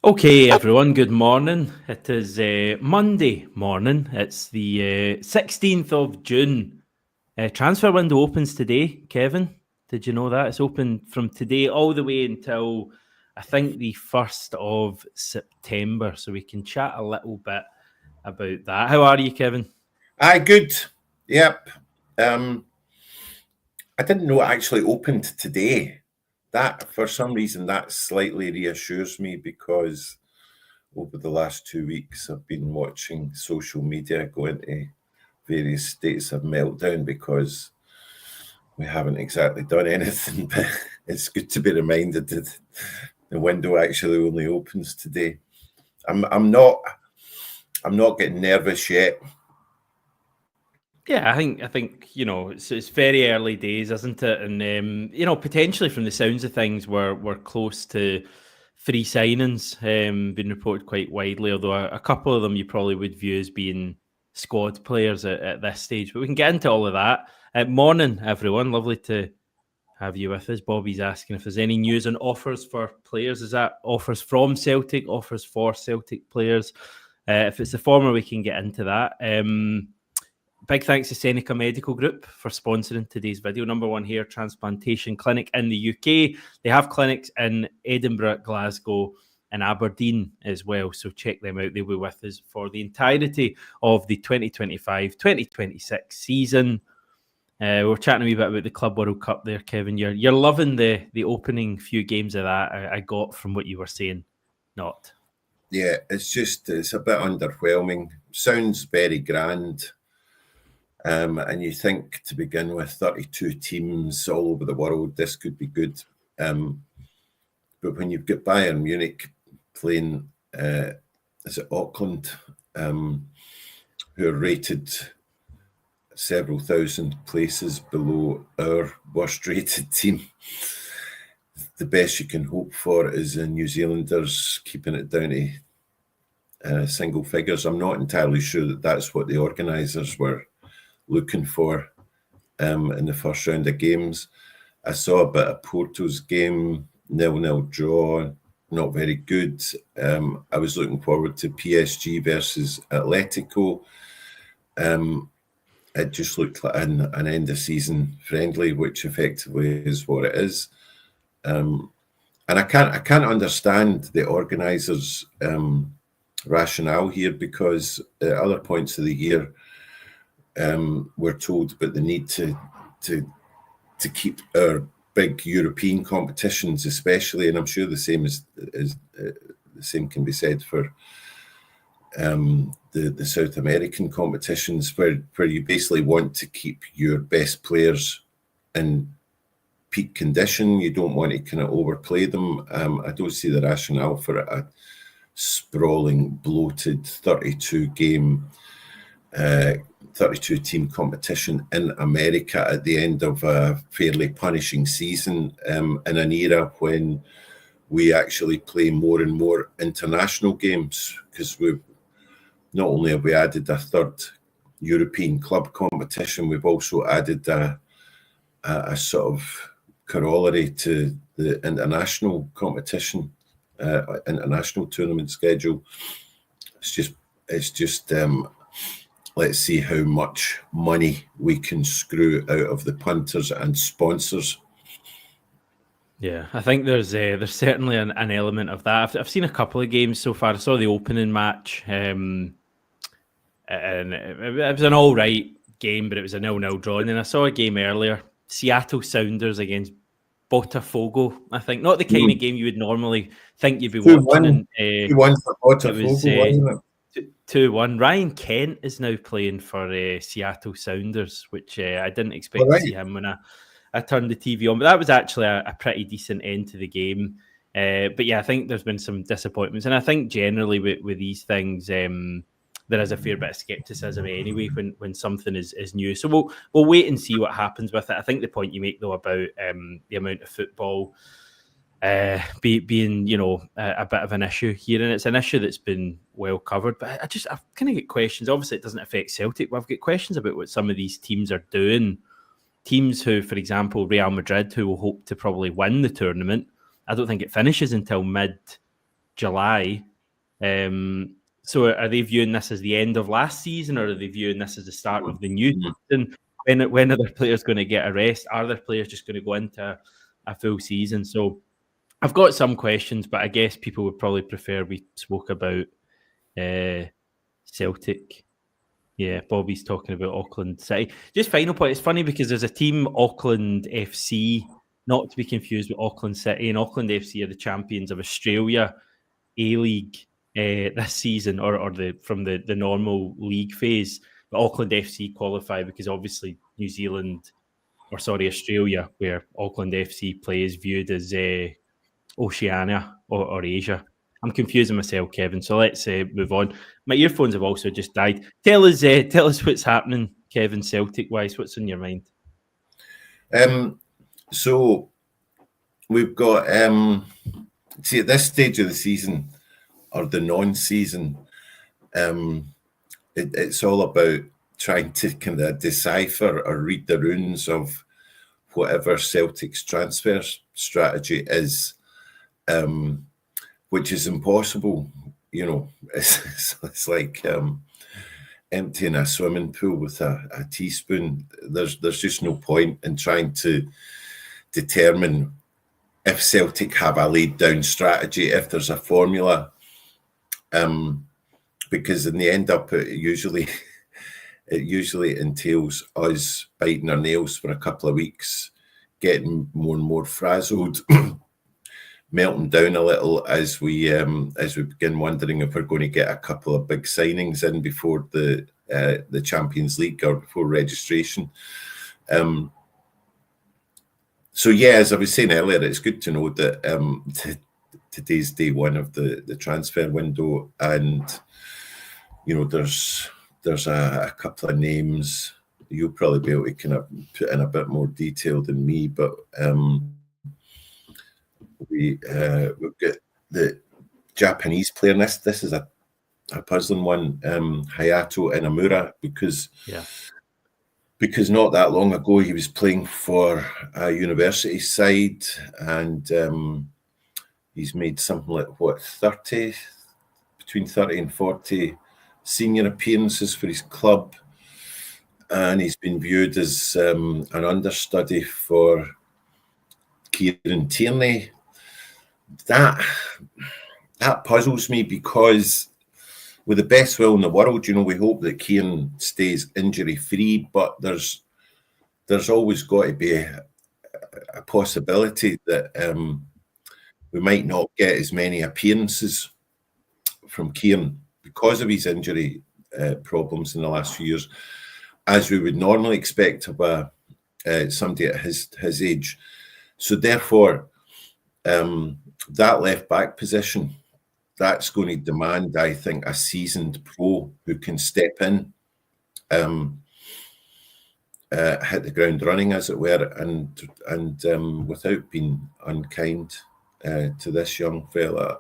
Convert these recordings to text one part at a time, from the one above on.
Okay, everyone, good morning. It is Monday morning. It's the 16th of June. Transfer window opens today, Kevin. Did you know that? It's open from today all the way until, I think, the 1st of September. So we can chat a little bit about that. How are you, Kevin? Aye, good. Yep. I didn't know it actually opened today. That, for some reason, that slightly reassures me because over the last 2 weeks, I've been watching social media go into various states of meltdown because we haven't exactly done anything. But it's good to be reminded that the window actually only opens today. I'm not getting nervous yet. Yeah, I think it's very early days, isn't it? And potentially from the sounds of things, we're close to 3 signings being reported quite widely. Although a couple of them you probably would view as being squad players at this stage. But we can get into all of that. Morning, everyone. Lovely to have you with us. Bobby's asking if there's any news on offers for players. Is that offers from Celtic, offers for Celtic players? If it's the former, we can get into that. Big thanks to Seneca Medical Group for sponsoring today's video. Number one hair transplantation clinic in the UK. They have clinics in Edinburgh, Glasgow, and Aberdeen as well. So check them out. They'll be with us for the entirety of the 2025-2026 season. We're chatting a wee bit about the Club World Cup there, Kevin. You're loving the opening few games of that. I got from what you were saying. Not. Yeah, it's a bit underwhelming. Sounds very grand. And you think to begin with 32 teams all over the world, this could be good. But when you've got Bayern Munich playing, is it Auckland, who are rated several thousand places below our worst rated team, the best you can hope for is the New Zealanders keeping it down to single figures. I'm not entirely sure that that's what the organisers were looking for in the first round of games. I saw a bit of Porto's game, 0-0 draw, not very good. I was looking forward to PSG versus Atletico. It just looked like an end of season friendly, which effectively is what it is. And I can't understand the organisers' rationale here, because at other points of the year, we're told about the need to keep our big European competitions, especially, and I'm sure the same can be said for the South American competitions, where you basically want to keep your best players in peak condition. You don't want to kind of overplay them. I don't see the rationale for a sprawling, bloated 32-team competition in America at the end of a fairly punishing season, in an era when we actually play more and more international games, because not only have we added a third European club competition, we've also added a sort of corollary to the international competition, international tournament schedule. It's just let's see how much money we can screw out of the punters and sponsors. Yeah, I think there's certainly an element of that. I've seen a couple of games so far. I saw the opening match, and it was an all right game, but it was a 0-0 draw. And then I saw a game earlier, Seattle Sounders against Botafogo. I think not the kind of game you would normally think you'd be watching. 2-1 for Botafogo, wasn't it? 2-1. Ryan Kent is now playing for Seattle Sounders, which I didn't expect to see him when I turned the TV on. But that was actually a pretty decent end to the game. But yeah, I think there's been some disappointments. And I think generally with these things, there is a fair bit of scepticism anyway when something is new. So we'll wait and see what happens with it. I think the point you make, though, about the amount of football being a bit of an issue here, and it's an issue that's been well covered, but I kind of get questions. Obviously it doesn't affect Celtic, but I've got questions about what some of these teams are doing. Teams who, for example, Real Madrid, who will hope to probably win the tournament, I don't think it finishes until mid July. So are they viewing this as the end of last season, or are they viewing this as the start of the new season? When are their players going to get a rest? Are their players just going to go into a full season? So I've got some questions, but I guess people would probably prefer we spoke about Celtic. Yeah, Bobby's talking about Auckland City. Just final point, it's funny because there's a team, Auckland FC, not to be confused with Auckland City, and Auckland FC are the champions of Australia A-League this season, or from the normal league phase. But Auckland FC qualify because obviously Australia, where Auckland FC play, is viewed as Oceania or Asia. I'm confusing myself, Kevin. So let's move on. My earphones have also just died. Tell us what's happening, Kevin, Celtic-wise. What's on your mind? So we've got see, at this stage of the season, or the non-season, it's all about trying to kind of decipher or read the runes of whatever Celtic's transfer strategy is, which is impossible. You know, it's like emptying a swimming pool with a teaspoon. There's just no point in trying to determine if Celtic have a laid down strategy, if there's a formula, because in the end up it usually entails us biting our nails for a couple of weeks, getting more and more frazzled, melting down a little as we begin wondering if we're going to get a couple of big signings in before the Champions League or before registration. So yeah, as I was saying earlier, it's good to know that today's day one of the transfer window, and you know there's a couple of names you'll probably be able to kind of put in a bit more detail than me, but we've got the Japanese player. This is a puzzling one, Hayato Inamura, because not that long ago he was playing for a university side, and he's made something like between 30 and 40 senior appearances for his club, and he's been viewed as an understudy for Kieran Tierney. That puzzles me, because with the best will in the world, you know, we hope that Kieran stays injury free, but there's always got to be a possibility that we might not get as many appearances from Kieran because of his injury problems in the last few years as we would normally expect of somebody at his age. So therefore, that left back position, that's going to demand, I think, a seasoned pro who can step in, hit the ground running, as it were, and without being unkind to this young fella,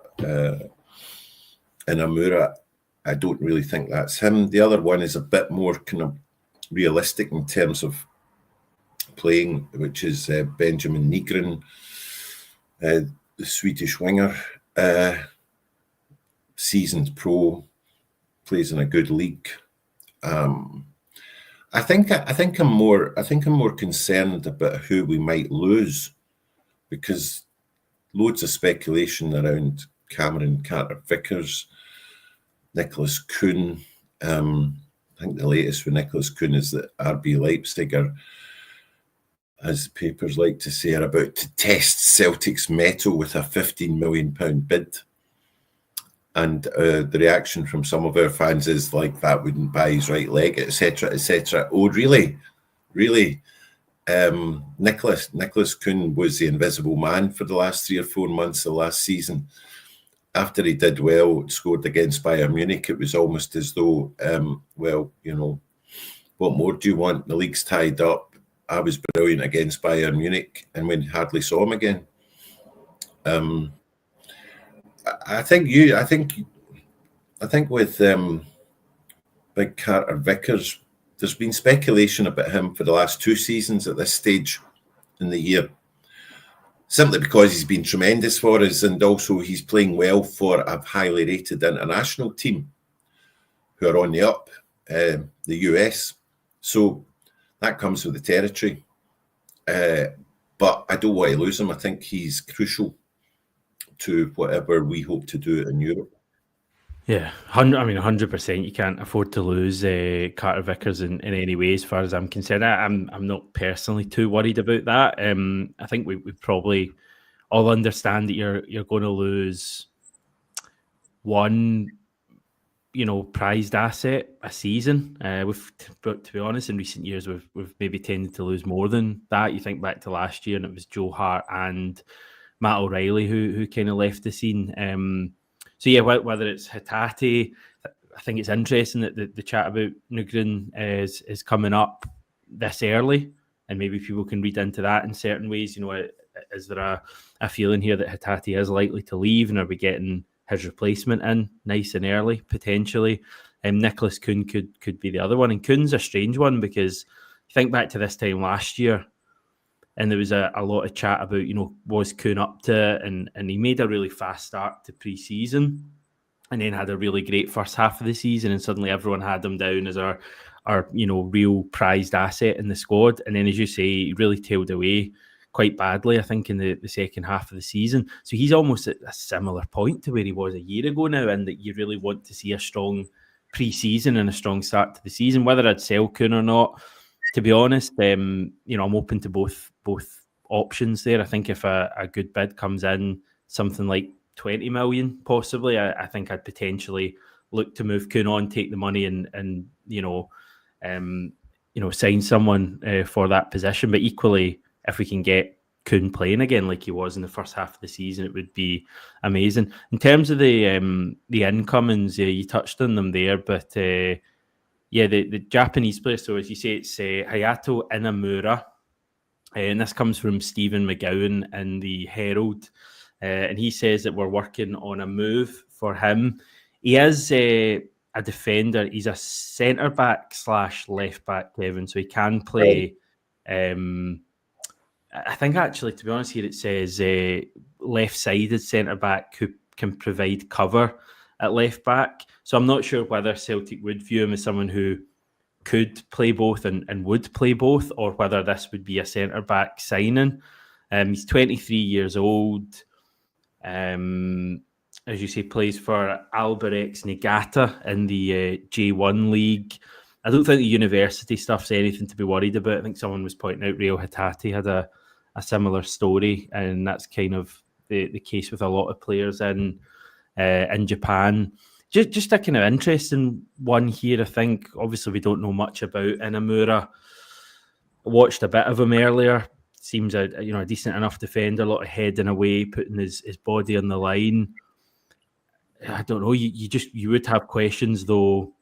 Inamura, I don't really think that's him. The other one is a bit more kind of realistic in terms of playing, which is Benjamin Nygren, the Swedish winger, seasoned pro, plays in a good league. I think I'm more concerned about who we might lose, because loads of speculation around Cameron Carter-Vickers, Nicholas Kuhn. I think the latest with Nicholas Kuhn is that RB Leipzig are, as the papers like to say, are about to test Celtic's mettle with a £15 million bid. And the reaction from some of our fans is like, that wouldn't buy his right leg, etc., etc. Oh, really? Really? Nicholas Kuhn was the invisible man for the last 3 or 4 months of last season. After he did well, scored against Bayern Munich, it was almost as though, well, you know, what more do you want? The league's tied up. I was brilliant against Bayern Munich, and we hardly saw him again. I think with Big Carter Vickers, there's been speculation about him for the last 2 seasons at this stage in the year. simply because he's been tremendous for us, and also he's playing well for a highly rated international team who are on the up, the US. So that comes with the territory. But I don't want to lose him. I think he's crucial to whatever we hope to do in Europe. Yeah, 100%. You can't afford to lose Carter Vickers in any way, as far as I'm concerned. I'm not personally too worried about that. I think we probably all understand that you're going to lose one, prized asset a season. But to be honest, in recent years, we've maybe tended to lose more than that. You think back to last year, and it was Joe Hart and Matt O'Reilly who kind of left the scene. So yeah, whether it's Hayato, I think it's interesting that the chat about Nygren is coming up this early, and maybe people can read into that in certain ways. Is there a feeling here that Hayato is likely to leave, and are we getting his replacement in nice and early potentially? Nicholas Kuhn could be the other one, and Kuhn's a strange one because think back to this time last year, and there was a lot of chat about, was Kuhn up to it? And he made a really fast start to pre-season and then had a really great first half of the season, and suddenly everyone had him down as our real prized asset in the squad. And then, as you say, he really tailed away quite badly, I think, in the second half of the season. So he's almost at a similar point to where he was a year ago now, and that you really want to see a strong pre-season and a strong start to the season. Whether I'd sell Kuhn or not, to be honest, I'm open to both options there. I think if a good bid comes in, something like 20 million possibly, I think I'd potentially look to move Kuhn on, take the money, and sign someone for that position. But equally, if we can get Kuhn playing again like he was in the first half of the season, it would be amazing. In terms of the incomings, you touched on them there, but the Japanese players. So as you say, it's Hayato, Inamura, and this comes from Stephen McGowan in the Herald, and he says that we're working on a move for him. He is a defender. He's a centre back / left back, Kevin. So he can play. I think actually, to be honest, here it says left-sided centre back who can provide cover at left back. So I'm not sure whether Celtic would view him as someone who could play both and would play both, or whether this would be a centre back signing. He's 23 years old. As you say, plays for Albirex Niigata in the J1 league. I don't think the university stuff's anything to be worried about. I think someone was pointing out Reo Hayato had a similar story, and that's kind of the case with a lot of players in Japan. Just a kind of interesting one here, I think. Obviously, we don't know much about Inamura. I watched a bit of him earlier. Seems a decent enough defender, a lot of heading away, putting his body on the line. I don't know. You would have questions though,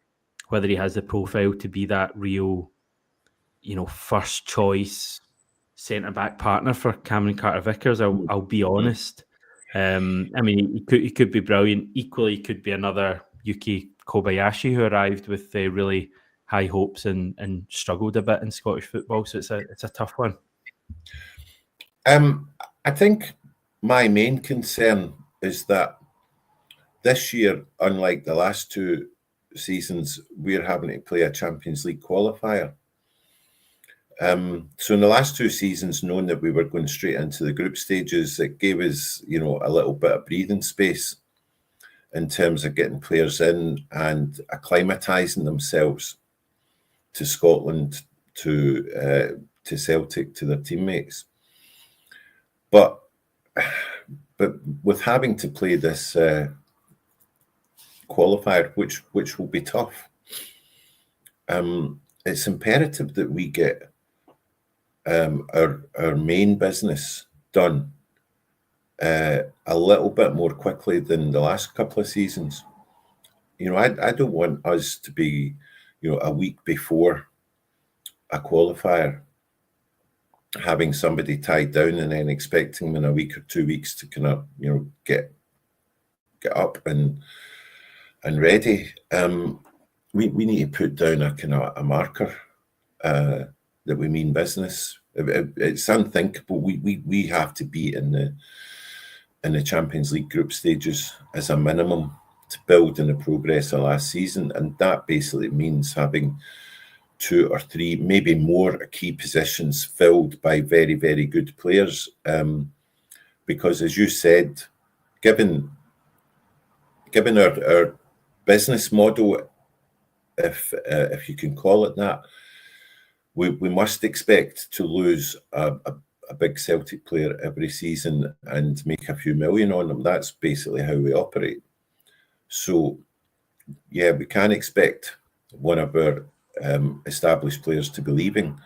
whether he has the profile to be that real, first choice centre back partner for Cameron Carter-Vickers. I'll be honest. He could be brilliant. Equally, he could be another Yuki Kobayashi who arrived with really high hopes and struggled a bit in Scottish football. So it's a tough one. I think my main concern is that this year, unlike the last two seasons, we're having to play a Champions League qualifier. So in the last two seasons, knowing that we were going straight into the group stages, it gave us, a little bit of breathing space in terms of getting players in and acclimatising themselves to Scotland, to Celtic, to their teammates. But with having to play this qualifier, which will be tough, it's imperative that we get our main business done a little bit more quickly than the last couple of seasons. I don't want us to be, a week before a qualifier having somebody tied down and then expecting them in a week or 2 weeks to kind of, get up and ready. We need to put down a marker that we mean business It's unthinkable. We have to be in the Champions League group stages as a minimum to build on the progress of last season, and that basically means having 2 or 3, maybe more key positions filled by very, very good players. Because, as you said, given our business model, if you can call it that, we must expect to lose a big Celtic player every season and make a few million on them. That's basically how we operate. So, yeah, we can expect one of our established players to be leaving.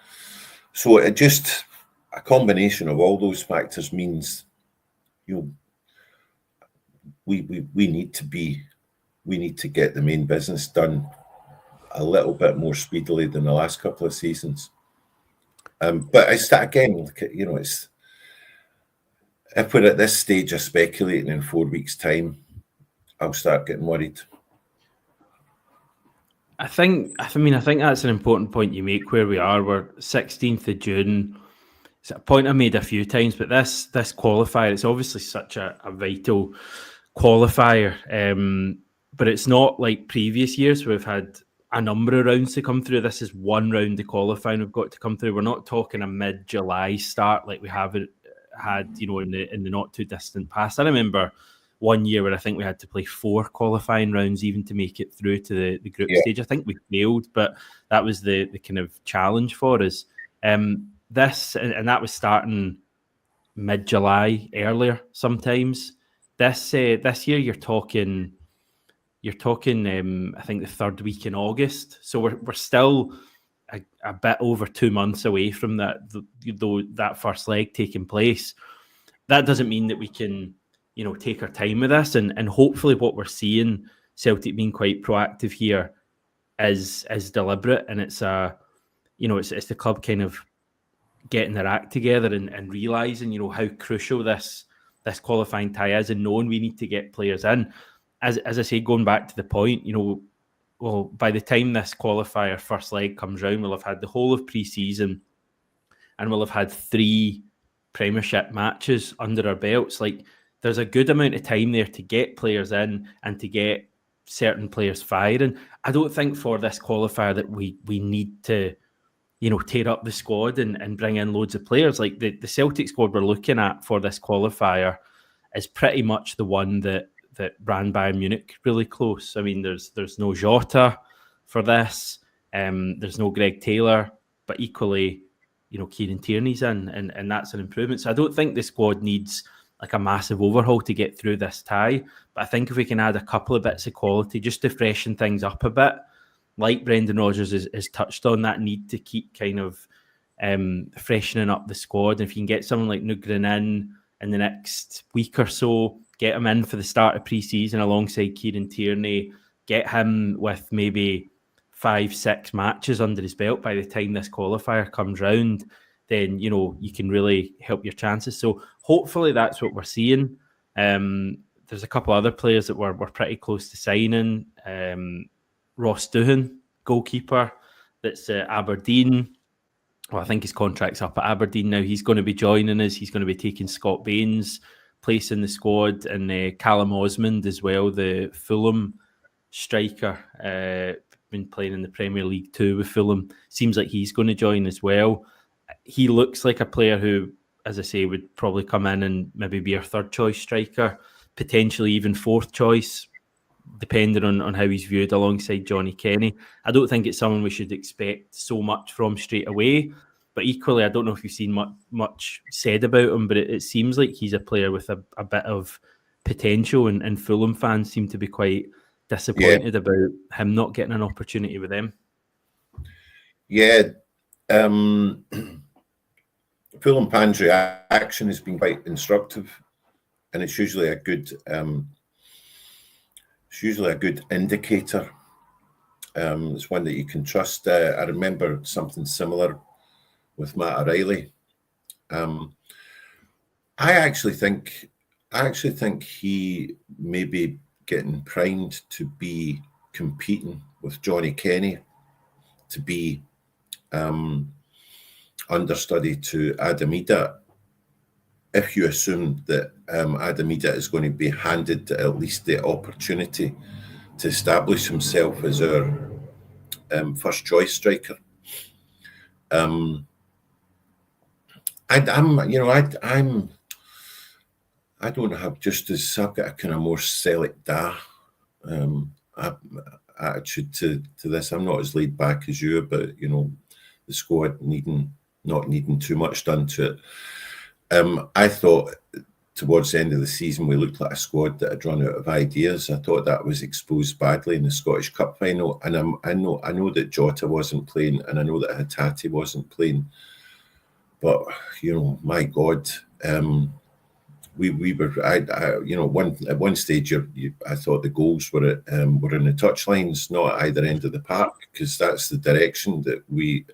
So it just, a combination of all those factors means, we need to get the main business done a little bit more speedily than the last couple of seasons. But I start again, it's, if we're at this stage of speculating in 4 weeks' time, I'll start getting worried. I think that's an important point you make where we are. We're 16th of June. It's a point I made a few times, but this qualifier, it's obviously such a vital qualifier. But it's not like previous years where we've had a number of rounds to come through. This is one round of qualifying we've got to come through. We're not talking a mid-July start like we have had, in the not too distant past. I remember one year where I think we had to play 4 qualifying rounds even to make it through to the group stage. I think we failed, but that was the kind of challenge for us. This, and that was starting mid-July, earlier sometimes. This year you're talking I think the 3rd week in August. So we're still a bit over 2 months away from that first leg taking place. That doesn't mean that we can, take our time with this, and hopefully what we're seeing, Celtic being quite proactive here, is deliberate, and it's it's the club kind of getting their act together and realising, how crucial this qualifying tie is, and knowing we need to get players in. As I say, going back to the point, well, by the time this qualifier first leg comes round, we'll have had the whole of pre-season, and we'll have had 3 Premiership matches under our belts. Like, there's a good amount of time there to get players in and to get certain players firing. I don't think for this qualifier that we need to, tear up the squad and bring in loads of players. Like the Celtic squad we're looking at for this qualifier is pretty much the one that ran Bayern Munich really close. I mean, there's no Jota for this. There's no Greg Taylor, but equally, Kieran Tierney's in, and that's an improvement. So I don't think the squad needs like a massive overhaul to get through this tie. But I think if we can add a couple of bits of quality just to freshen things up a bit, like Brendan Rodgers has touched on, that need to keep kind of freshening up the squad. And if you can get someone like Nygren in the next week or so, get him in for the start of pre-season alongside Kieran Tierney, get him with maybe 5-6 matches under his belt by the time this qualifier comes round, then, you can really help your chances. So hopefully that's what we're seeing. There's a couple other players that we're pretty close to signing. Ross Doohan, goalkeeper, that's at Aberdeen. Well, I think his contract's up at Aberdeen now. He's going to be joining us. He's going to be taking Scott Bain's place in the squad, and Callum Osmond as well, the Fulham striker, been playing in the Premier League too with Fulham. Seems like he's going to join as well. He looks like a player who, as I say, would probably come in and maybe be our 3rd choice striker, potentially even 4th choice, depending on how he's viewed alongside Johnny Kenny. I don't think it's someone we should expect so much from straight away, but equally, I don't know if you've seen much said about him, but it seems like he's a player with a bit of potential, and Fulham fans seem to be quite disappointed about him not getting an opportunity with them. Yeah. Fulham fans' reaction has been quite instructive, and it's usually a good indicator. It's one that you can trust. I remember something similar with Matt O'Reilly. I actually think he may be getting primed to be competing with Johnny Kenny to be understudy to Adamida, if you assume that Adamida is going to be handed at least the opportunity to establish himself as our first choice striker. I don't have I've got a kind of more Celtic da attitude to this. I'm not as laid back as you, but the squad not needing too much done to it. I thought towards the end of the season we looked like a squad that had run out of ideas. I thought that was exposed badly in the Scottish Cup final, and I know that Jota wasn't playing, and I know that Hayato wasn't playing, but my God, we were at one stage I thought the goals were in the touchlines, not at either end of the park, because that's the direction that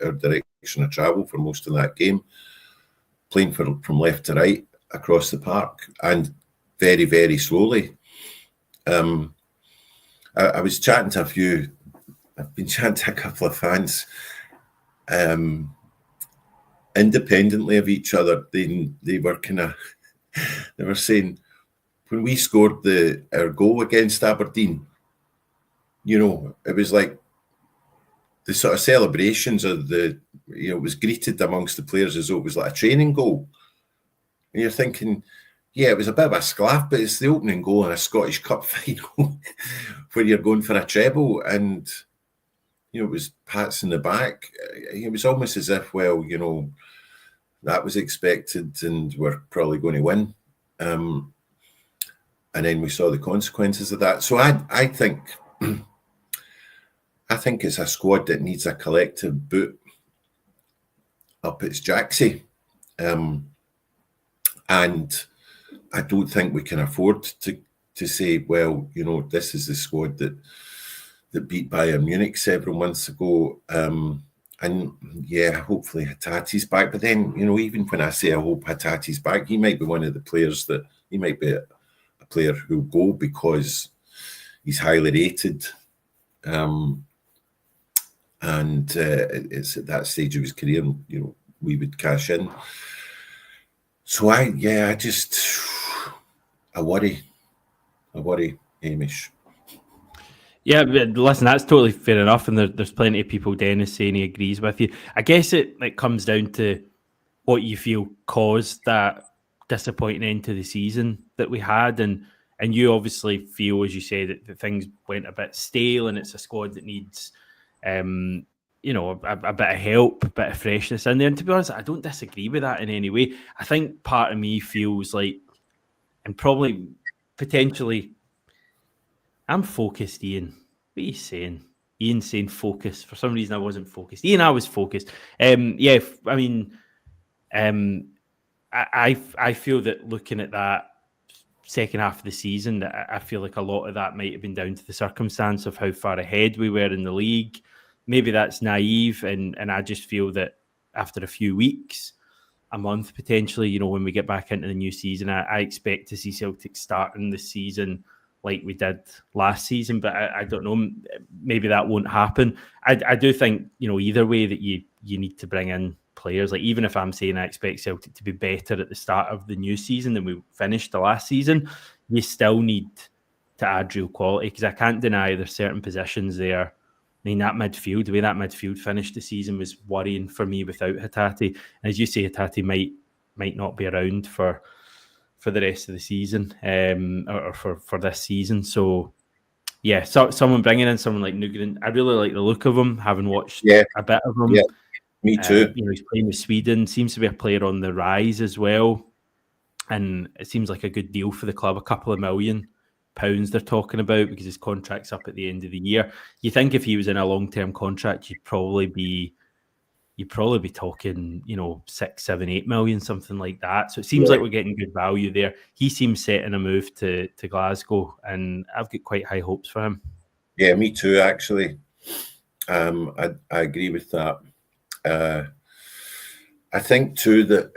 our direction of travel for most of that game, playing from left to right across the park, and very, very slowly. I was chatting to I've been chatting to a couple of fans independently of each other. They were they were saying, when we scored our goal against Aberdeen, it was like the sort of celebrations of it was greeted amongst the players as though it was like a training goal. And you're thinking, yeah, it was a bit of a sclaff, but it's the opening goal in a Scottish Cup final where you're going for a treble, and it was pats in the back. It was almost as if, that was expected and we're probably going to win. And then we saw the consequences of that. So I think it's a squad that needs a collective boot up its jacksie. And I don't think we can afford to say, this is the squad that beat Bayern Munich several months ago. And yeah, hopefully Hatate's back. But then, even when I say I hope Hatate's back, he might be one of the players he might be a player who'll go because he's highly rated. And it's at that stage of his career, we would cash in. So I worry, Hamish. Yeah, but listen, that's totally fair enough, and there's plenty of people, Dennis, saying he agrees with you. I guess it comes down to what you feel caused that disappointing end to the season that we had, and you obviously feel, as you say, that things went a bit stale, and it's a squad that needs, a bit of help, a bit of freshness in there. And to be honest, I don't disagree with that in any way. I think part of me feels like, and probably potentially, I'm focused, Ian. What are you saying? Ian's saying focus. For some reason, I wasn't focused. Ian, I was focused. I feel that looking at that second half of the season, I feel like a lot of that might have been down to the circumstance of how far ahead we were in the league. Maybe that's naive, and I just feel that after a few weeks, a month potentially, when we get back into the new season, I expect to see Celtic starting the season like we did last season, but I don't know, maybe that won't happen. I do think, either way that you need to bring in players. Like, even if I'm saying I expect Celtic to be better at the start of the new season than we finished the last season, you still need to add real quality, because I can't deny there's certain positions there. I mean, that midfield, the way that midfield finished the season was worrying for me without Hayato. And as you say, Hayato might not be around for the rest of the season, or for this season. So, yeah, so someone bringing in someone like Nygren, I really like the look of him, having watched a bit of him. Yeah, me too. He's playing with Sweden, seems to be a player on the rise as well. And it seems like a good deal for the club, a couple of £1 million they're talking about, because his contract's up at the end of the year. You think if he was in a long-term contract, you'd probably be talking, 6, 7, 8 million, something like that. So it seems like we're getting good value there. He seems set in a move to Glasgow, and I've got quite high hopes for him. Yeah, me too, actually. I agree with that. I think too that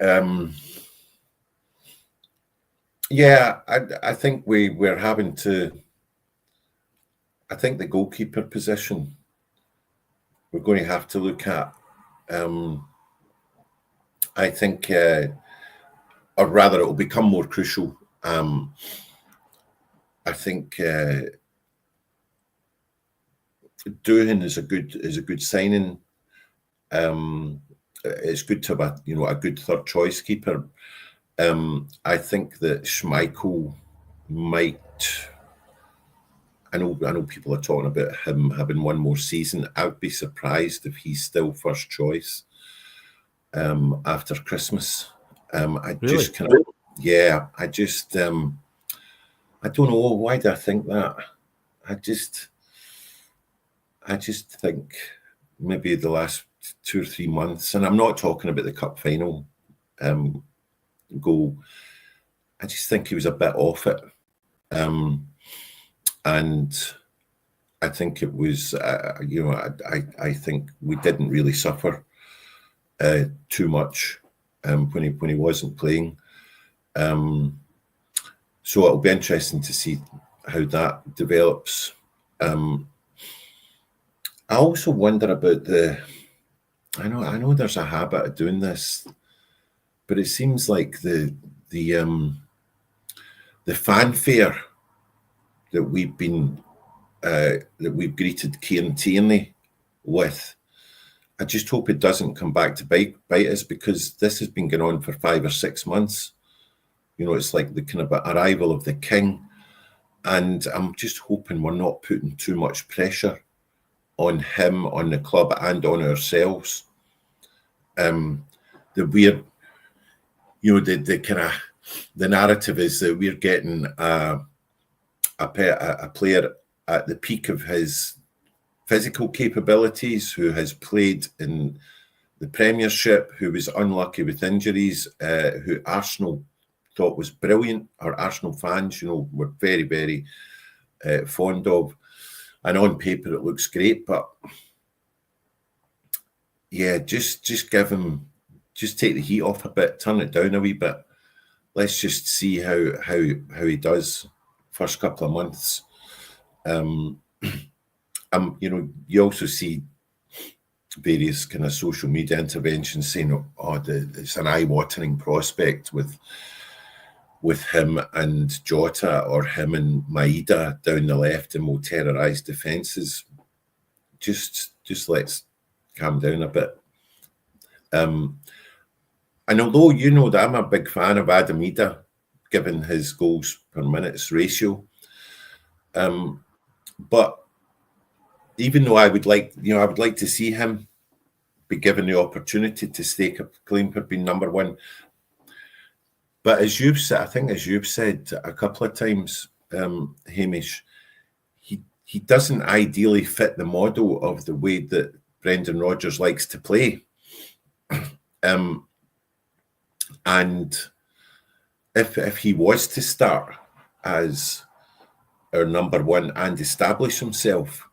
I think we're having to. I think the goalkeeper position we're going to have to look at. I think, or rather, it will become more crucial. I think Doohan is a good signing. It's good to have a good third choice keeper. I think that Schmeichel might. I know people are talking about him having one more season. I'd be surprised if he's still first choice after Christmas. I just kind of, I just, I don't know, why do I think that? I just think maybe the last 2 or 3 months, and I'm not talking about the cup final goal. I just think he was a bit off it. And I think it was, I think we didn't really suffer too much when he wasn't playing. So it'll be interesting to see how that develops. I also wonder about I know there's a habit of doing this, but it seems like the fanfare that we've greeted Kieran Tierney with, I just hope it doesn't come back to bite us, because this has been going on for 5 or 6 months. It's like the kind of arrival of the king, and I'm just hoping we're not putting too much pressure on him, on the club, and on ourselves. That we're, the narrative is that we're getting a player at the peak of his physical capabilities, who has played in the Premiership, who was unlucky with injuries, who Arsenal thought was brilliant, or Arsenal fans, were very, very fond of. And on paper it looks great, but yeah, just give him, just take the heat off a bit, turn it down a wee bit. Let's just see how he does first couple of months. You also see various kind of social media interventions saying, it's an eye-watering prospect with him and Jota, or him and Maeda down the left, and will terrorise defences. Just let's calm down a bit. And although you know that I'm a big fan of Adam Maeda, given his goals per minutes ratio, but even though I would like to see him be given the opportunity to stake a claim for being number one. But as you've said a couple of times, Hamish, he doesn't ideally fit the model of the way that Brendan Rodgers likes to play. And if he was to start as our number one and establish himself,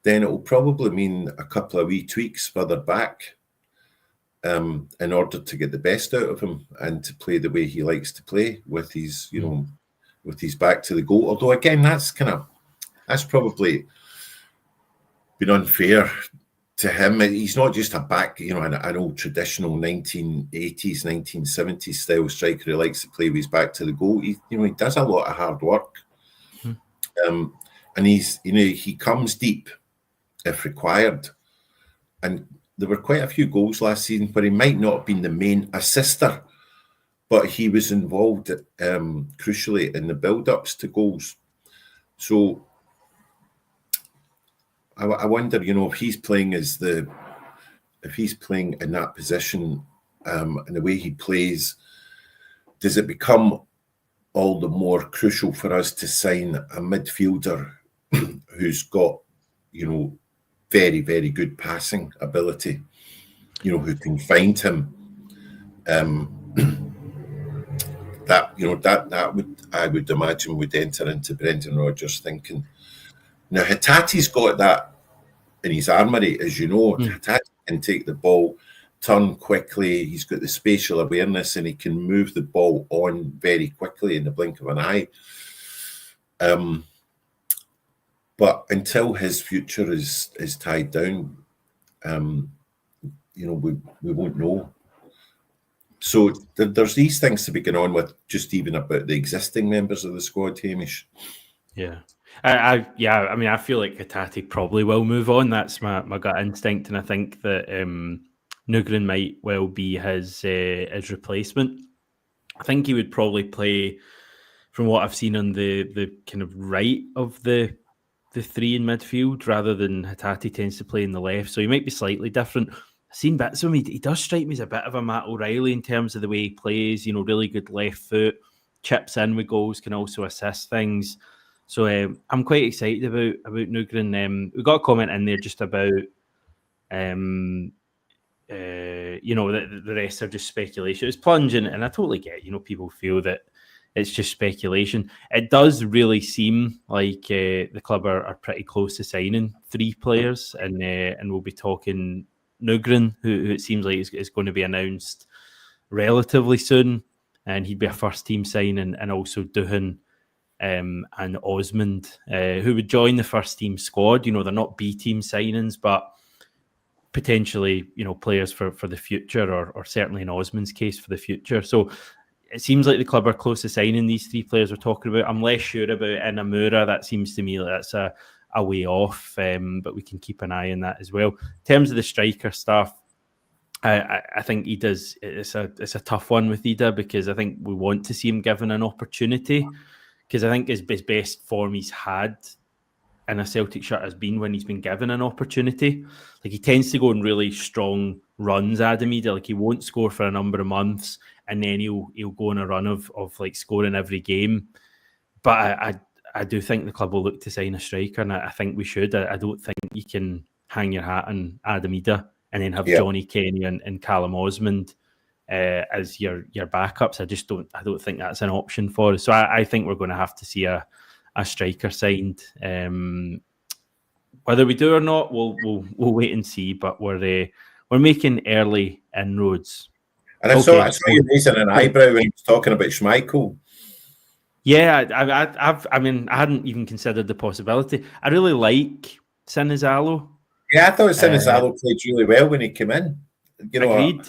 then it will probably mean a couple of wee tweaks further back, in order to get the best out of him and to play the way he likes to play, with his, with his back to the goal. Although again, that's probably been unfair to him. He's not just a back, an old traditional 1980s, 1970s style striker who likes to play with his back to the goal. He does a lot of hard work, and he comes deep if required. And there were quite a few goals last season where he might not have been the main assister, but he was involved crucially in the build-ups to goals. So I wonder, if he's playing in that position, and the way he plays, does it become all the more crucial for us to sign a midfielder who's got, very, very good passing ability, who can find him? I would imagine would enter into Brendan Rodgers' thinking. Now, Hatate's got that in his armoury, as you know. Hatate can take the ball, turn quickly. He's got the spatial awareness, and he can move the ball on very quickly in the blink of an eye. But until his future is tied down, we won't know. So there's these things to be going on with, just even about the existing members of the squad, Hamish. Yeah. I mean, I feel like Hatate probably will move on. That's my gut instinct, and I think that Nygren might well be his replacement. I think he would probably play, from what I've seen, on the kind of right of the three in midfield, rather than Hatate tends to play in the left. So he might be slightly different. I've seen bits of him. He does strike me as a bit of a Matt O'Reilly in terms of the way he plays. You know, really good left foot, chips in with goals, can also assist things. So I'm quite excited about Nygren. We got a comment in there just about, the rest are just speculation. It's plunging, and I totally get, people feel that it's just speculation. It does really seem like the club are pretty close to signing 3 players, and we'll be talking Nygren, who it seems like is going to be announced relatively soon, and he'd be a first team signing, and also Doohan and Osmond, who would join the first team squad. They're not B team signings, but potentially, players for the future, or certainly in Osmond's case for the future. So it seems like the club are close to signing these 3 players we're talking about. I'm less sure about Inamura. That seems to me like that's a way off, but we can keep an eye on that as well. In terms of the striker stuff, I think Ida's it's a tough one with Ida, because I think we want to see him given an opportunity, because I think his best form he's had in a Celtic shirt has been when he's been given an opportunity. Like, he tends to go on really strong runs, Adam Ida. Like, he won't score for a number of months, and then he'll go on a run of like scoring every game. But I do think the club will look to sign a striker, and I think we should. I don't think you can hang your hat on Adam Ida and then have Johnny Kenny and Callum Osmond as your backups. I don't think that's an option for us. So I think we're going to have to see a striker signed. Whether we do or not, we'll wait and see. But we're making early inroads. And I saw you raising an eyebrow when he was talking about Schmeichel. Yeah, I hadn't even considered the possibility. I really like Sinizalo. Yeah, I thought Sinizalo played really well when he came in. Agreed.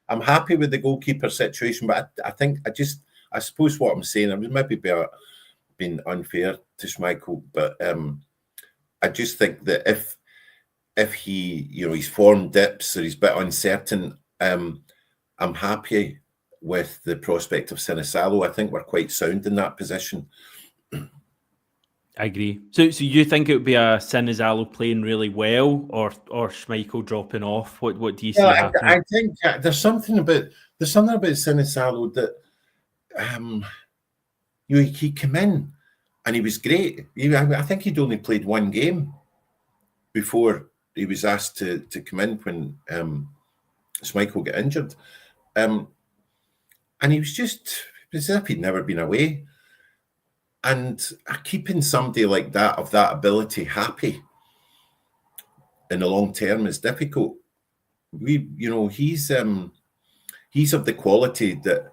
I'm happy with the goalkeeper situation, but I suppose what I'm saying, I was maybe being unfair to Schmeichel, but I just think that if he, his form dips or he's a bit uncertain, I'm happy with the prospect of Sinizalo. I think we're quite sound in that position. I agree. So you think it would be a Sinizalo playing really well, or Schmeichel dropping off? What do you see happening? I think there's something about Sinizalo that he came in and he was great. I think he'd only played 1 game before he was asked to come in when Schmeichel got injured. And he was as if he'd never been away. And keeping somebody like that, of that ability, happy in the long term is difficult. He's of the quality that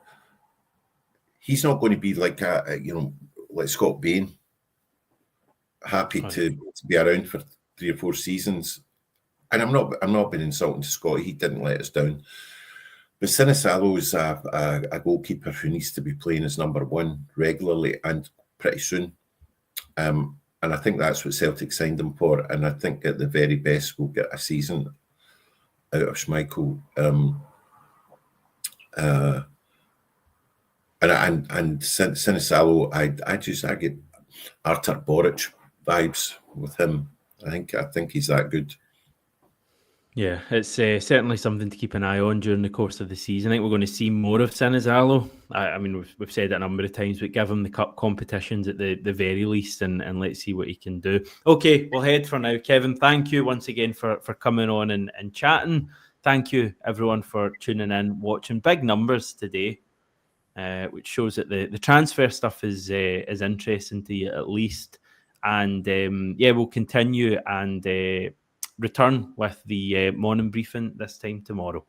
he's not going to be like like Scott Bain, happy to be around for 3 or 4 seasons. And I'm not being insulting to Scott. He didn't let us down. But Sinizalo is a goalkeeper who needs to be playing as number 1 regularly and pretty soon. And I think that's what Celtic signed him for. And I think at the very best we'll get a season out of Schmeichel. And Sinizalo, I get Artur Boric vibes with him. I think he's that good. Yeah, it's certainly something to keep an eye on during the course of the season. I think we're going to see more of Sinizalo. I mean, we've said it a number of times, but give him the cup competitions at the very least, and let's see what he can do. Okay, we'll head for now. Kevin, thank you once again for coming on and chatting. Thank you, everyone, for tuning in, watching. Big numbers today, which shows that the transfer stuff is interesting to you at least. And we'll continue and return with the morning briefing this time tomorrow.